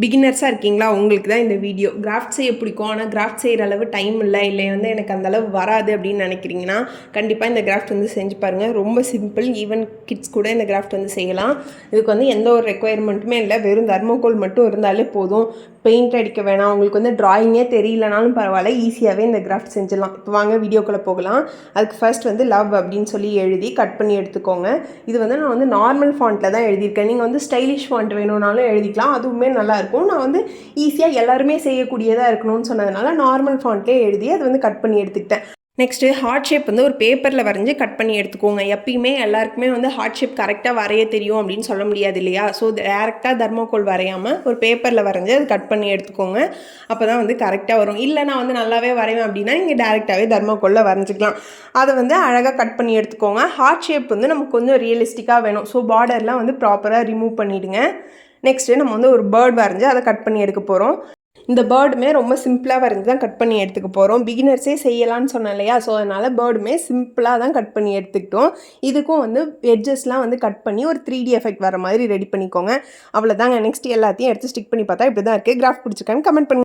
பிகினர்ஸாக இருக்கீங்களா, உங்களுக்கு தான் இந்த வீடியோ. கிராஃப்ட் செய்ய பிடிக்கும், ஆனால் கிராஃப்ட் செய்கிற அளவு டைம் இல்லை வந்து எனக்கு அந்த அளவு வராது அப்படின்னு நினைக்கிறீங்கன்னா கண்டிப்பாக இந்த கிராஃப்ட் வந்து செஞ்சு பாருங்கள். ரொம்ப சிம்பிள். ஈவன் கிட்ஸ் கூட இந்த கிராஃப்ட் வந்து செய்யலாம். இதுக்கு வந்து எந்த ஒரு ரெக்குயர்மெண்ட்டுமே இல்லை. வெறும் தர்மோகோல் மட்டும் இருந்தாலே போதும். பெயிண்ட் அடிக்க வேணாம். உங்களுக்கு வந்து ட்ராயிங்கே தெரியலனாலும் பரவாயில்ல, ஈஸியாகவே இந்த கிராஃப்ட் செஞ்சிடலாம். இப்போ வாங்க வீடியோக்குள்ளே போகலாம். அதுக்கு ஃபர்ஸ்ட் வந்து லவ் அப்படின்னு சொல்லி எழுதி கட் பண்ணி எடுத்துக்கோங்க. இது வந்து நான் வந்து நார்மல் ஃபாண்ட்டில் தான் எழுதியிருக்கேன். நீங்கள் வந்து ஸ்டைலிஷ் ஃபாண்ட் வேணும்னாலும் எழுதிக்கலாம், அதுவுமே நல்லாயிருக்கும். நான் வந்து ஈஸியாக எல்லாருமே செய்யக்கூடியதாக இருக்கணும்னு சொன்னதுனால நார்மல் ஃபாண்ட்லேயே எழுதி அதை வந்து கட் பண்ணி எடுத்துக்கிட்டேன். நெக்ஸ்ட்டு ஹார்ட் ஷேப் வந்து ஒரு பேப்பரில் வரைஞ்சி கட் பண்ணி எடுத்துக்கோங்க. எப்பயுமே எல்லாருக்குமே வந்து ஹார்ட் ஷேப் கரெக்டாக வரைய தெரியும் அப்படின்னு சொல்ல முடியாது இல்லையா? ஸோ டேரெக்டாக தர்மோகோல் வரையாமல் ஒரு பேப்பரில் வரைஞ்சி அது கட் பண்ணி எடுத்துக்கோங்க. அப்போ தான் வந்து கரெக்டாக வரும். இல்லை நான் வந்து நல்லாவே வரைவேன் அப்படின்னா நீங்கள் டேரெக்டாகவே தர்மோகோலில் வரைஞ்சிக்கலாம். அதை வந்து அழகாக கட் பண்ணி எடுத்துக்கோங்க. ஹார்ட் ஷேப் வந்து நமக்கு கொஞ்சம் ரியலிஸ்டிக்காக வேணும். ஸோ பார்டர்லாம் வந்து ப்ராப்பராக ரிமூவ் பண்ணிவிடுங்க. நெக்ஸ்ட்டு நம்ம வந்து ஒரு பேர்ட் வரைஞ்சி அதை கட் பண்ணி எடுக்க போகிறோம். இந்த பேர்டுமே ரொம்ப சிம்பிளாக வரைஞ்சி தான் கட் பண்ணி எடுத்துக்க போகிறோம். பிகினர்ஸே செய்யலான்னு சொன்னேன் இல்லையா? ஸோ அதனால் பேர்டுமே சிம்பிளாக தான் கட் பண்ணி எடுத்துக்கிட்டோம். இதுக்கும் வந்து எட்ஜஸ்லாம் வந்து கட் பண்ணி ஒரு 3D எஃபெக்ட் வர மாதிரி ரெடி பண்ணிக்கோங்க. அவ்வளோதாங்க. நெக்ஸ்ட் எல்லாத்தையும் எடுத்து ஸ்டிக் பண்ணி பார்த்தா இப்படி தான் இருக்குது. கிராஃப்ட் பிடிச்சிருக்கான்னு கமெண்ட் பண்ணுங்கள்.